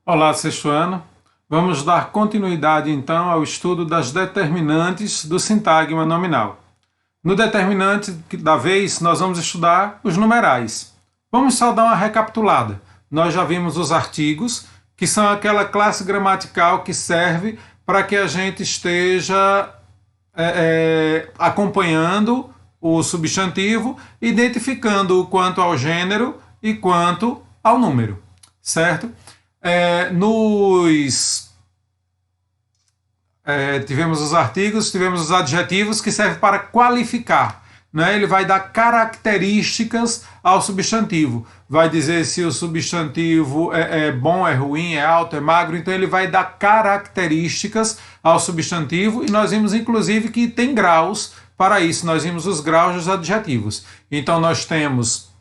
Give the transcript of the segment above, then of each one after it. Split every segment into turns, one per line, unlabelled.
Olá, sexto ano. Vamos dar continuidade então ao estudo das determinantes do sintagma nominal. No determinante da vez, nós vamos estudar os numerais. Vamos só dar uma recapitulada. Nós já vimos os artigos, que são aquela classe gramatical que serve para que a gente esteja acompanhando o substantivo, identificando quanto ao gênero e quanto ao número, certo? Tivemos os artigos, tivemos os adjetivos que servem para qualificar. Né? Ele vai dar características ao substantivo. Vai dizer se o substantivo é bom, é ruim, é alto, é magro. Então ele vai dar características ao substantivo. E nós vimos inclusive que tem graus para isso. Nós vimos os graus dos adjetivos. Então nós temos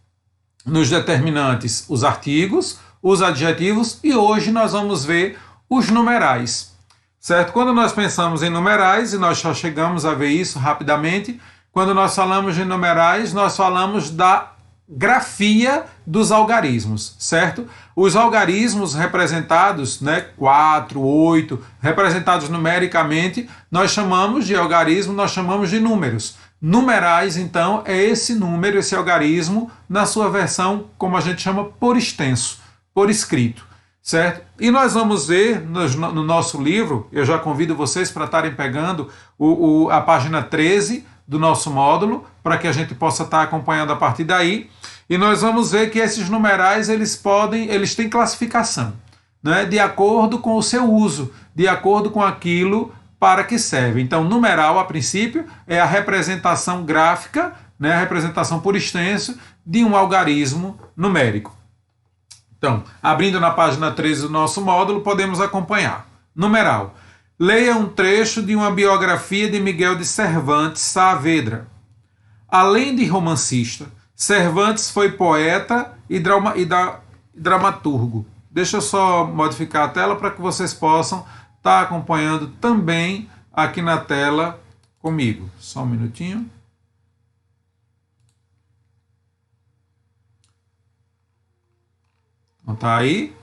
nos determinantes os artigos, os adjetivos, e hoje nós vamos ver os numerais, certo? Quando nós pensamos em numerais, e nós já chegamos a ver isso rapidamente, quando nós falamos de numerais, nós falamos da grafia dos algarismos, certo? Os algarismos representados, 4, 8, representados numericamente, nós chamamos de algarismo, nós chamamos de números. Numerais, então, é esse número, esse algarismo, na sua versão, como a gente chama, por extenso, por escrito, certo? E nós vamos ver no nosso livro, eu já convido vocês para estarem pegando a página 13 do nosso módulo, para que a gente possa estar acompanhando a partir daí, e nós vamos ver que esses numerais, eles têm classificação, né? De acordo com o seu uso, de acordo com aquilo para que serve. Então, numeral, a princípio, é a representação gráfica, né? A representação por extenso de um algarismo numérico. Então, abrindo na página 13 do nosso módulo, podemos acompanhar. Numeral. Leia um trecho de uma biografia de Miguel de Cervantes Saavedra. Além de romancista, Cervantes foi poeta e dramaturgo. Deixa eu só modificar a tela para que vocês possam estar acompanhando também aqui na tela comigo. Só um minutinho. Então tá aí.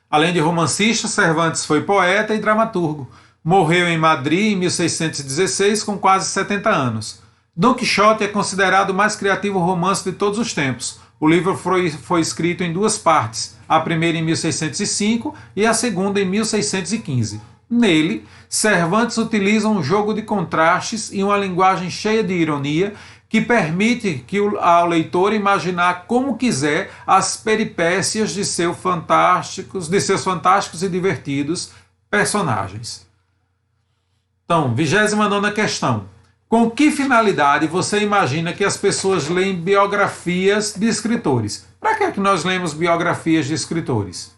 Além de romancista, Cervantes foi poeta e dramaturgo. Morreu em Madrid em 1616 com quase 70 anos. Dom Quixote é considerado o mais criativo romance de todos os tempos. O livro foi escrito em duas partes, a primeira em 1605 e a segunda em 1615. Nele, Cervantes utiliza um jogo de contrastes e uma linguagem cheia de ironia que permite ao leitor imaginar como quiser as peripécias de seus fantásticos e divertidos personagens. Então, 29ª questão. Com que finalidade você imagina que as pessoas leem biografias de escritores? Para que é que nós lemos biografias de escritores?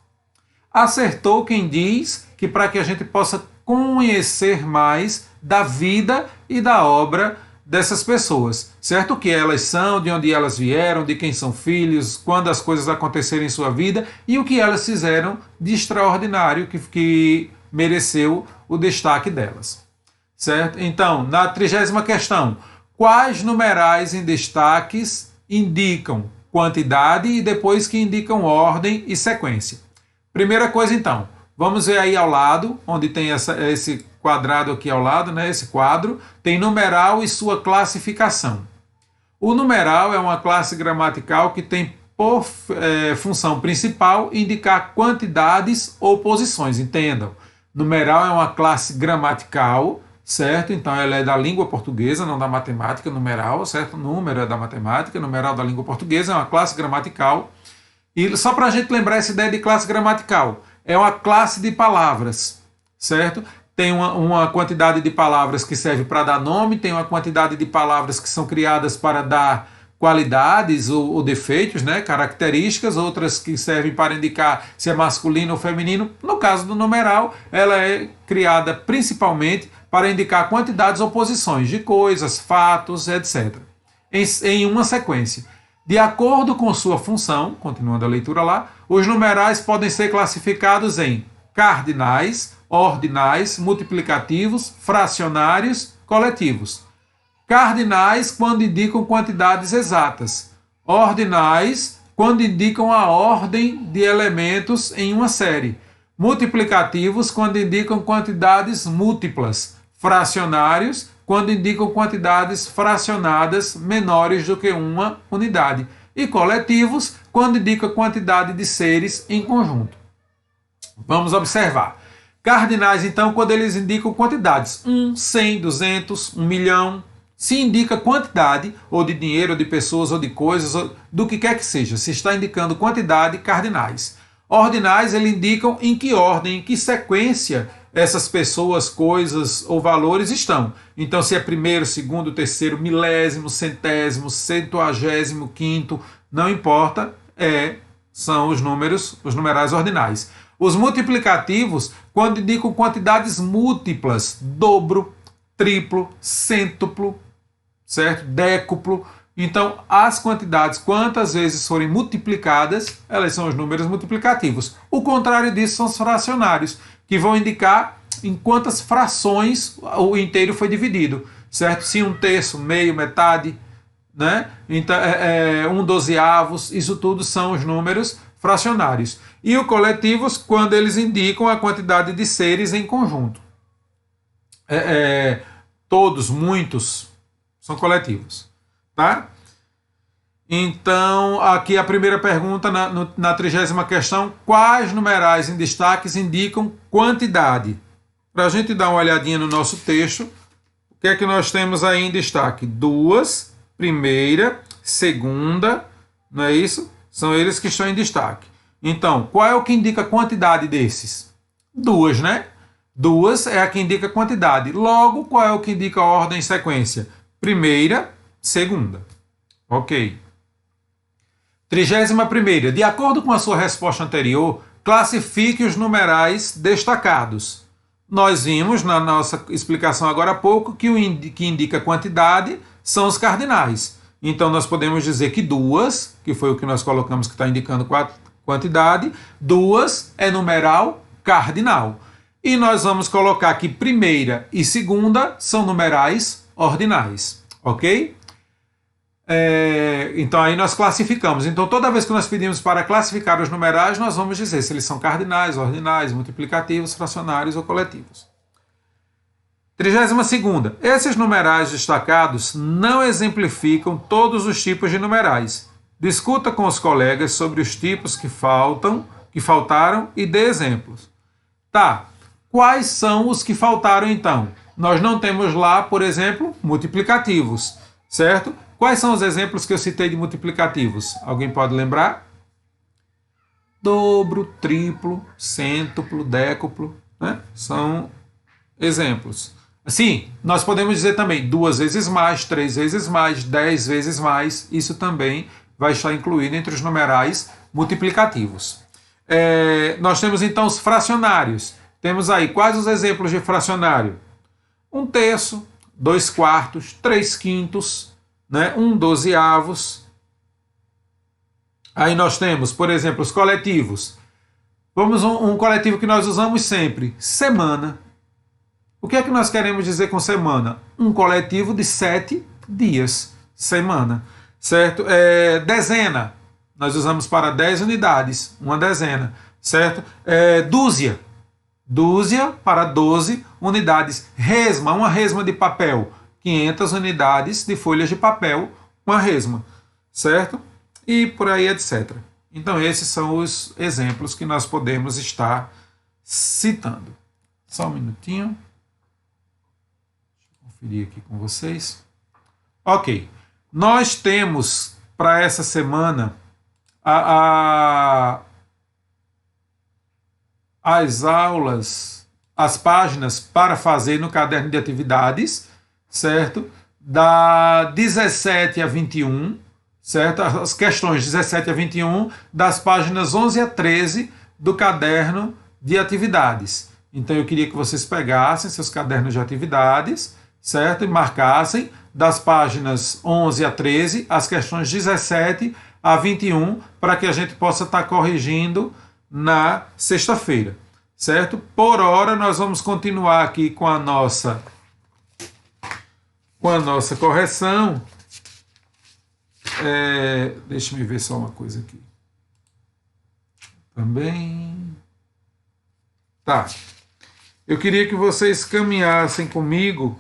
Acertou quem diz que para que a gente possa conhecer mais da vida e da obra dessas pessoas, certo? O que elas são, de onde elas vieram, de quem são filhos, quando as coisas aconteceram em sua vida e o que elas fizeram de extraordinário que mereceu o destaque delas, certo? Então, na 30ª questão, quais numerais em destaques indicam quantidade e depois que indicam ordem e sequência? Primeira coisa, então, vamos ver aí ao lado, onde tem esse quadrado aqui ao lado, né? Esse quadro, tem numeral e sua classificação. O numeral é uma classe gramatical que tem por função principal indicar quantidades ou posições, entendam. Numeral é uma classe gramatical, certo? Então ela é da língua portuguesa, não da matemática, numeral, certo? Número é da matemática, numeral da língua portuguesa, é uma classe gramatical. E só para a gente lembrar essa ideia de classe gramatical, é uma classe de palavras, certo? Tem uma quantidade de palavras que serve para dar nome, tem uma quantidade de palavras que são criadas para dar qualidades ou defeitos, né? Características, outras que servem para indicar se é masculino ou feminino. No caso do numeral, ela é criada principalmente para indicar quantidades ou posições de coisas, fatos, etc. Em uma sequência. De acordo com sua função, continuando a leitura lá, os numerais podem ser classificados em cardinais, ordinais, multiplicativos, fracionários, coletivos. Cardinais quando indicam quantidades exatas. Ordinais quando indicam a ordem de elementos em uma série. Multiplicativos quando indicam quantidades múltiplas. Fracionários quando indicam quantidades fracionadas menores do que uma unidade. E coletivos quando indicam quantidade de seres em conjunto. Vamos observar. Cardinais, então, quando eles indicam quantidades. 1, 100, 200, 1 milhão. Se indica quantidade, ou de dinheiro, ou de pessoas, ou de coisas, ou do que quer que seja. Se está indicando quantidade, cardinais. Ordinais, eles indicam em que ordem, em que sequência essas pessoas, coisas ou valores estão. Então, se é primeiro, segundo, terceiro, milésimo, centésimo, centuagésimo, quinto, não importa, são os números, os numerais ordinais. Os multiplicativos, quando indicam quantidades múltiplas, dobro, triplo, cêntuplo, certo? Décuplo. Então, as quantidades, quantas vezes forem multiplicadas, elas são os números multiplicativos. O contrário disso são os fracionários, que vão indicar em quantas frações o inteiro foi dividido, certo? Se 1/3, meio, metade, né? Então, 1/12, isso tudo são os números fracionários. E os coletivos, quando eles indicam a quantidade de seres em conjunto. Todos, muitos, são coletivos. Tá? Então, aqui a primeira pergunta na 30ª questão: quais numerais em destaques indicam quantidade? Para a gente dar uma olhadinha no nosso texto, o que é que nós temos aí em destaque? 2, primeira, segunda, não é isso? São eles que estão em destaque. Então, qual é o que indica a quantidade desses? 2, né? 2 é a que indica a quantidade. Logo, qual é o que indica a ordem e sequência? Primeira, segunda. Ok. 31ª. De acordo com a sua resposta anterior, classifique os numerais destacados. Nós vimos na nossa explicação agora há pouco que o que indica quantidade são os cardinais. Então, nós podemos dizer que 2, que foi o que nós colocamos que está indicando quantidade, 2 é numeral cardinal. E nós vamos colocar que primeira e segunda são numerais ordinais. Ok? Então aí nós classificamos. Então toda vez que nós pedimos para classificar os numerais, nós vamos dizer se eles são cardinais, ordinais, multiplicativos, fracionários ou coletivos. 32ª. Esses numerais destacados não exemplificam todos os tipos de numerais. Discuta com os colegas sobre os tipos que faltaram e dê exemplos. Tá. Quais são os que faltaram então? Nós não temos lá, por exemplo, multiplicativos, certo? Quais são os exemplos que eu citei de multiplicativos? Alguém pode lembrar? Dobro, triplo, cêntuplo, décuplo, né? São exemplos. Sim, nós podemos dizer também 2 vezes mais, 3 vezes mais, 10 vezes mais. Isso também vai estar incluído entre os numerais multiplicativos. Nós temos então os fracionários. Temos aí quais os exemplos de fracionário? 1/3, 2/4, 3/5, né? 1/12. Aí nós temos, por exemplo, os coletivos. Vamos um coletivo que nós usamos sempre: semana. O que é que nós queremos dizer com semana? Um coletivo de 7 dias, semana, certo? Dezena, nós usamos para 10 unidades, uma dezena, certo? Dúzia para 12 unidades. Resma, uma resma de papel, 500 unidades de folhas de papel, uma resma, certo? E por aí, etc. Então, esses são os exemplos que nós podemos estar citando. Só um minutinho. Deixa eu conferir aqui com vocês. Ok. Nós temos para essa semana as aulas, as páginas para fazer no caderno de atividades, certo? Da 17 a 21, certo? As questões 17 a 21, das páginas 11 a 13 do caderno de atividades. Então eu queria que vocês pegassem seus cadernos de atividades, certo? E marcassem das páginas 11 a 13, as questões 17 a 21, para que a gente possa estar corrigindo na sexta-feira, certo? Por hora, nós vamos continuar aqui com a nossa correção. Deixa eu ver só uma coisa aqui. Também. Tá. Eu queria que vocês caminhassem comigo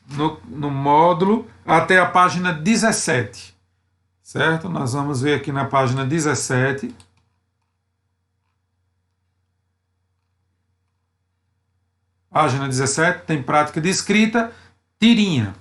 no módulo até a página 17. Certo? Nós vamos ver aqui na página 17. Página 17, tem prática de escrita, tirinha.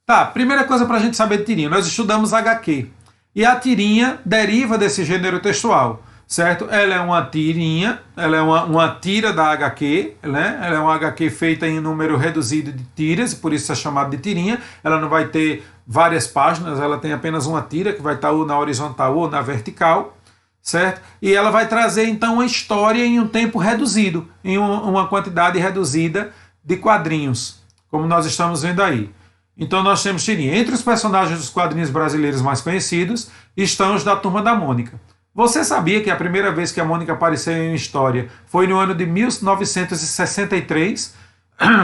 Tá, primeira coisa para a gente saber de tirinha. Nós estudamos HQ. E a tirinha deriva desse gênero textual, certo? Ela é uma tirinha, ela é uma tira da HQ, né? Ela é uma HQ feita em número reduzido de tiras, por isso é chamada de tirinha. Ela não vai ter várias páginas, ela tem apenas uma tira, que vai estar ou na horizontal ou na vertical, certo? E ela vai trazer então uma história em um tempo reduzido, em uma quantidade reduzida de quadrinhos, como nós estamos vendo aí. Então nós temos tirinha. Entre os personagens dos quadrinhos brasileiros mais conhecidos estão os da Turma da Mônica. Você sabia que a primeira vez que a Mônica apareceu em uma história foi no ano de 1963?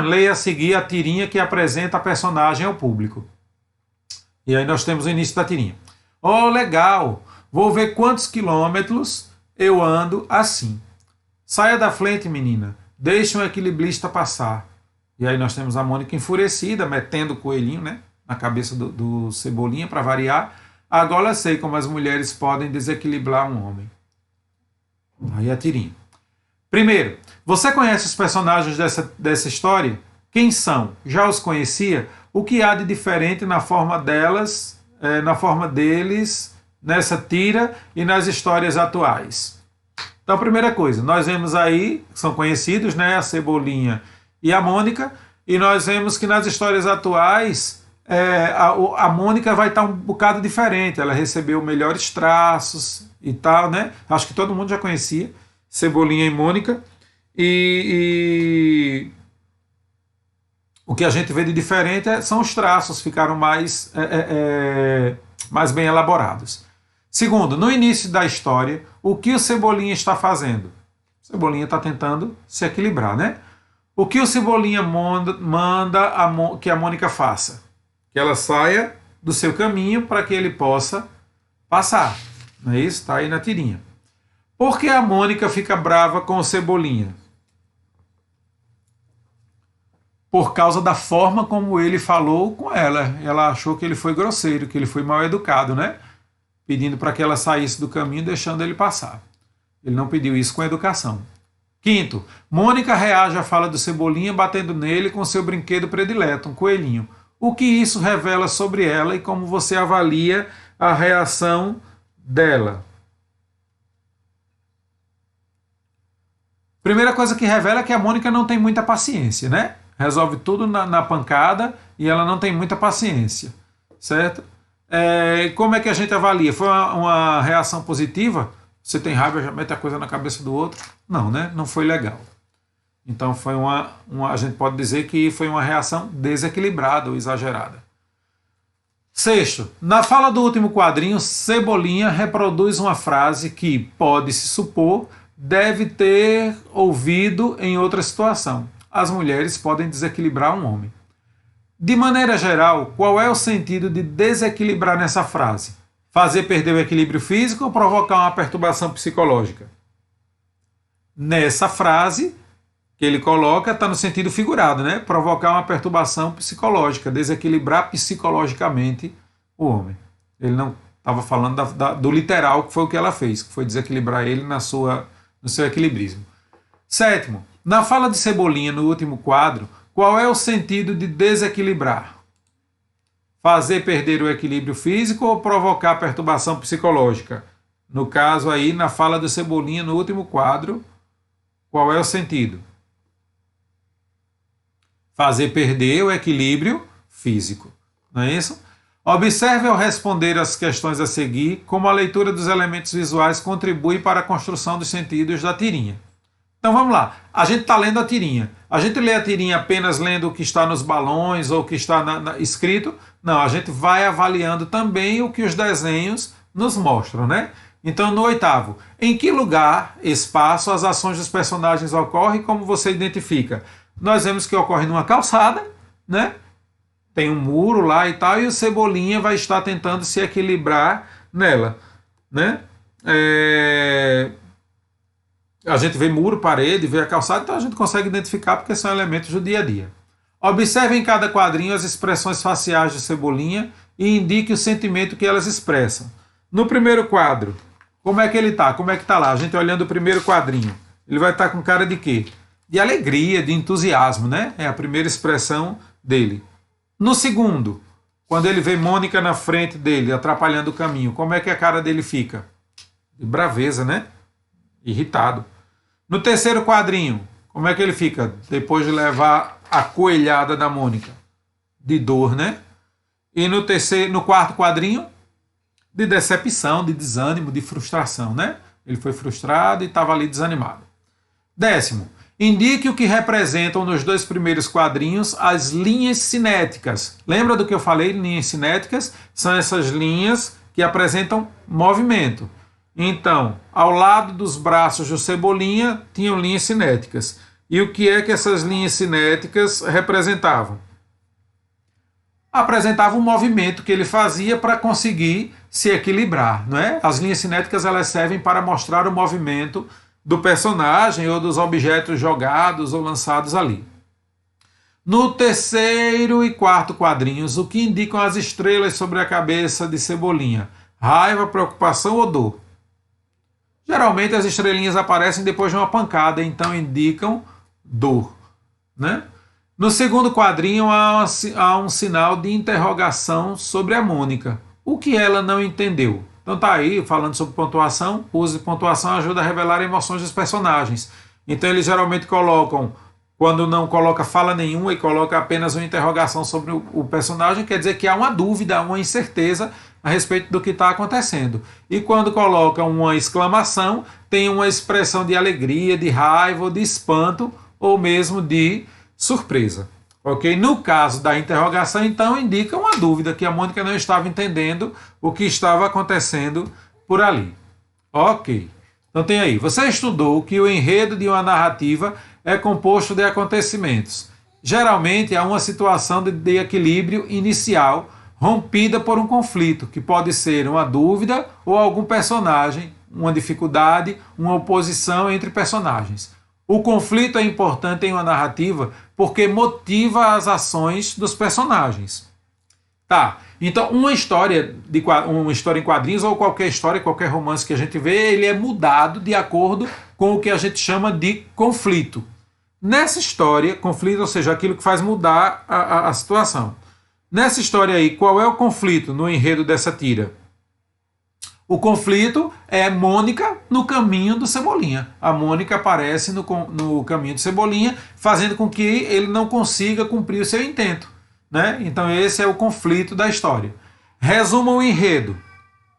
Leia a seguir a tirinha que apresenta a personagem ao público. E aí nós temos o início da tirinha. Oh, legal! Vou ver quantos quilômetros eu ando assim. Saia da frente, menina. Deixe um equilibrista passar. E aí nós temos a Mônica enfurecida, metendo o coelhinho, né, na cabeça do Cebolinha, para variar. Agora sei como as mulheres podem desequilibrar um homem. Aí a tirinha. Primeiro, você conhece os personagens dessa história? Quem são? Já os conhecia? O que há de diferente na forma deles nessa tira e nas histórias atuais? Então, a primeira coisa, nós vemos aí, são conhecidos, né, a Cebolinha e a Mônica, e nós vemos que nas histórias atuais a Mônica vai estar um bocado diferente, ela recebeu melhores traços e tal, né? Acho que todo mundo já conhecia Cebolinha e Mônica, e o que a gente vê de diferente são os traços, ficaram mais bem elaborados. Segundo, no início da história, o que o Cebolinha está fazendo? O Cebolinha está tentando se equilibrar, né? O que o Cebolinha manda que a Mônica faça? Que ela saia do seu caminho para que ele possa passar. Não é isso? Está aí na tirinha. Por que a Mônica fica brava com o Cebolinha? Por causa da forma como ele falou com ela. Ela achou que ele foi grosseiro, que ele foi mal educado, né? Pedindo para que ela saísse do caminho, deixando ele passar. Ele não pediu isso com educação. Quinto, Mônica reage à fala do Cebolinha batendo nele com seu brinquedo predileto, um coelhinho. O que isso revela sobre ela e como você avalia a reação dela? Primeira coisa que revela é que a Mônica não tem muita paciência, né? Resolve tudo na pancada e ela não tem muita paciência, certo? Como é que a gente avalia? Foi uma reação positiva? Você tem raiva, já mete a coisa na cabeça do outro? Não, né? Não foi legal. Então foi a gente pode dizer que foi uma reação desequilibrada ou exagerada. Sexto, na fala do último quadrinho, Cebolinha reproduz uma frase que, pode-se supor, deve ter ouvido em outra situação. As mulheres podem desequilibrar um homem. De maneira geral, qual é o sentido de desequilibrar nessa frase? Fazer perder o equilíbrio físico ou provocar uma perturbação psicológica? Nessa frase que ele coloca, está no sentido figurado, né? Provocar uma perturbação psicológica, desequilibrar psicologicamente o homem. Ele não estava falando do literal, que foi o que ela fez, que foi desequilibrar ele no seu equilibrismo. Sétimo, na fala de Cebolinha no último quadro, qual é o sentido de desequilibrar? Fazer perder o equilíbrio físico ou provocar perturbação psicológica? No caso aí, na fala do Cebolinha no último quadro, qual é o sentido? Fazer perder o equilíbrio físico. Não é isso? Observe ao responder as questões a seguir como a leitura dos elementos visuais contribui para a construção dos sentidos da tirinha. Então vamos lá. A gente está lendo a tirinha. A gente lê a tirinha apenas lendo o que está nos balões ou o que está escrito? Não, a gente vai avaliando também o que os desenhos nos mostram, né? Então, no oitavo, em que lugar, espaço, as ações dos personagens ocorrem e como você identifica? Nós vemos que ocorre numa calçada, né? Tem um muro lá e tal, e o Cebolinha vai estar tentando se equilibrar nela, né? A gente vê muro, parede, vê a calçada, então a gente consegue identificar porque são elementos do dia a dia. Observe em cada quadrinho as expressões faciais de Cebolinha e indique o sentimento que elas expressam. No primeiro quadro, como é que ele tá? Como é que tá lá? A gente olhando o primeiro quadrinho. Ele vai estar com cara de quê? De alegria, de entusiasmo, né? É a primeira expressão dele. No segundo, quando ele vê Mônica na frente dele, atrapalhando o caminho, como é que a cara dele fica? De braveza, né? Irritado. No terceiro quadrinho, como é que ele fica depois de levar a coelhada da Mônica? De dor, né? E no quarto quadrinho, de decepção, de desânimo, de frustração, né? Ele foi frustrado e estava ali desanimado. Décimo, indique o que representam nos dois primeiros quadrinhos as linhas cinéticas. Lembra do que eu falei? Linhas cinéticas são essas linhas que apresentam movimento. Então, ao lado dos braços do Cebolinha tinham linhas cinéticas. E o que é que essas linhas cinéticas representavam? Apresentava um movimento que ele fazia para conseguir se equilibrar, não é? As linhas cinéticas elas servem para mostrar o movimento do personagem ou dos objetos jogados ou lançados ali. No terceiro e quarto quadrinhos, o que indicam as estrelas sobre a cabeça de Cebolinha? Raiva, preocupação ou dor? Geralmente as estrelinhas aparecem depois de uma pancada, então indicam dor, né? No segundo quadrinho há um sinal de interrogação sobre a Mônica. O que ela não entendeu? Então tá aí, falando sobre pontuação, o uso de pontuação ajuda a revelar emoções dos personagens. Então eles geralmente colocam, quando não coloca fala nenhuma e coloca apenas uma interrogação sobre o personagem, quer dizer que há uma dúvida, uma incerteza a respeito do que está acontecendo. E quando coloca uma exclamação, tem uma expressão de alegria, de raiva, de espanto ou mesmo de surpresa. Ok? No caso da interrogação, então, indica uma dúvida que a Mônica não estava entendendo o que estava acontecendo por ali. Ok. Então tem aí. Você estudou que o enredo de uma narrativa é composto de acontecimentos. Geralmente há uma situação de equilíbrio inicial rompida por um conflito, que pode ser uma dúvida ou algum personagem, uma dificuldade, uma oposição entre personagens. O conflito é importante em uma narrativa porque motiva as ações dos personagens. Tá, então uma história em quadrinhos ou qualquer história, qualquer romance que a gente vê, ele é mudado de acordo com o que a gente chama de conflito. Nessa história, conflito, ou seja, aquilo que faz mudar a situação. Nessa história aí, qual é o conflito no enredo dessa tira? O conflito é Mônica no caminho do Cebolinha. A Mônica aparece no caminho do Cebolinha, fazendo com que ele não consiga cumprir o seu intento, né? Então esse é o conflito da história. Resuma o enredo.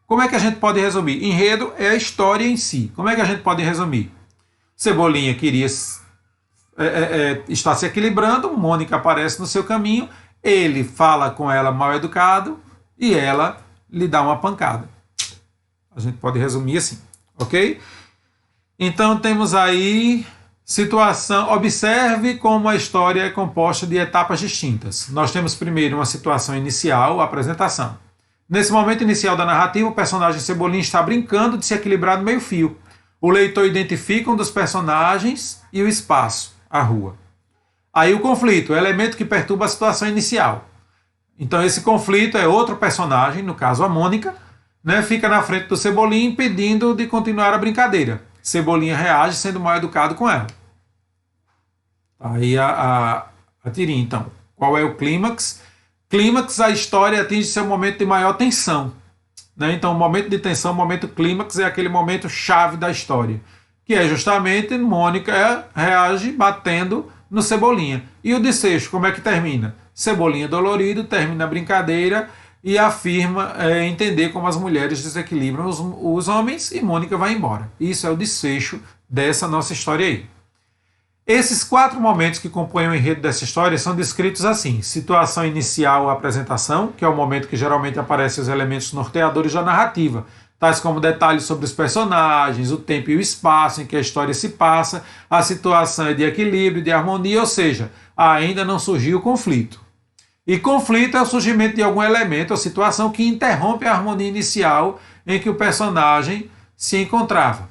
Como é que a gente pode resumir? Enredo é a história em si. Como é que a gente pode resumir? Cebolinha queria estar se equilibrando, Mônica aparece no seu caminho, ele fala com ela mal educado e ela lhe dá uma pancada. A gente pode resumir assim, ok? Então temos aí situação. Observe como a história é composta de etapas distintas. Nós temos primeiro uma situação inicial, a apresentação. Nesse momento inicial da narrativa, o personagem Cebolinha está brincando de se equilibrar no meio-fio. O leitor identifica um dos personagens e o espaço, a rua. Aí o conflito, o elemento que perturba a situação inicial. Então esse conflito é outro personagem, no caso a Mônica, né, fica na frente do Cebolinha impedindo de continuar a brincadeira. Cebolinha reage sendo mal educado com ela. Aí a tirinha, então. Qual é o clímax? Clímax, a história atinge seu momento de maior tensão. Né? Então o momento de tensão, o momento clímax é aquele momento chave da história. Que é justamente Mônica reage batendo no Cebolinha. E o desfecho, como é que termina? Cebolinha dolorido, termina a brincadeira e afirma entender como as mulheres desequilibram os homens e Mônica vai embora. Isso é o desfecho dessa nossa história aí. Esses 4 momentos que compõem o enredo dessa história são descritos assim: situação inicial, apresentação, que é o momento que geralmente aparecem os elementos norteadores da narrativa, tais como detalhes sobre os personagens, o tempo e o espaço em que a história se passa, a situação é de equilíbrio, de harmonia, ou seja, ainda não surgiu o conflito. E conflito é o surgimento de algum elemento ou situação que interrompe a harmonia inicial em que o personagem se encontrava.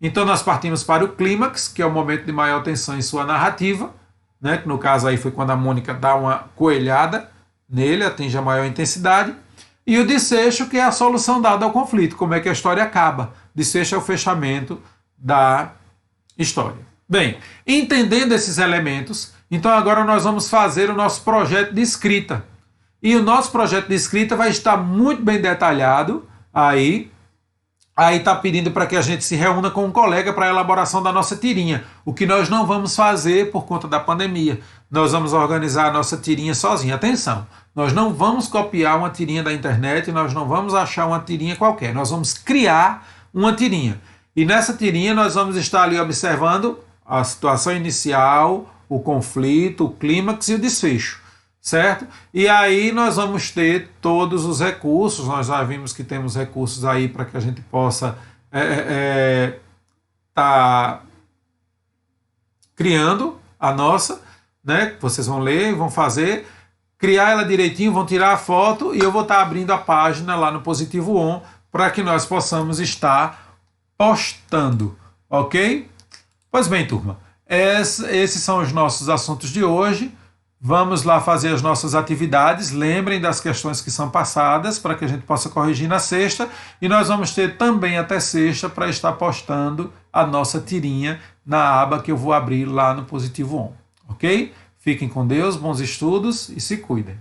Então nós partimos para o clímax, que é o momento de maior tensão em sua narrativa, né, que no caso aí foi quando a Mônica dá uma coelhada nele, atinge a maior intensidade, e o desfecho, que é a solução dada ao conflito, como é que a história acaba. Desfecho é o fechamento da história. Bem, entendendo esses elementos, então agora nós vamos fazer o nosso projeto de escrita. E o nosso projeto de escrita vai estar muito bem detalhado aí. Aí está pedindo para que a gente se reúna com um colega para a elaboração da nossa tirinha, o que nós não vamos fazer por conta da pandemia. Nós vamos organizar a nossa tirinha sozinho. Atenção, nós não vamos copiar uma tirinha da internet, nós não vamos achar uma tirinha qualquer, nós vamos criar uma tirinha. E nessa tirinha nós vamos estar ali observando a situação inicial, o conflito, o clímax e o desfecho. Certo? E aí nós vamos ter todos os recursos, nós já vimos que temos recursos aí para que a gente possa tá criando a nossa, né? Vocês vão ler, vão fazer, criar ela direitinho, vão tirar a foto e eu vou estar abrindo a página lá no Positivo On para que nós possamos estar postando, ok? Pois bem, turma, esses são os nossos assuntos de hoje. Vamos lá fazer as nossas atividades, lembrem das questões que são passadas para que a gente possa corrigir na sexta e nós vamos ter também até sexta para estar postando a nossa tirinha na aba que eu vou abrir lá no Positivo On, ok? Fiquem com Deus, bons estudos e se cuidem.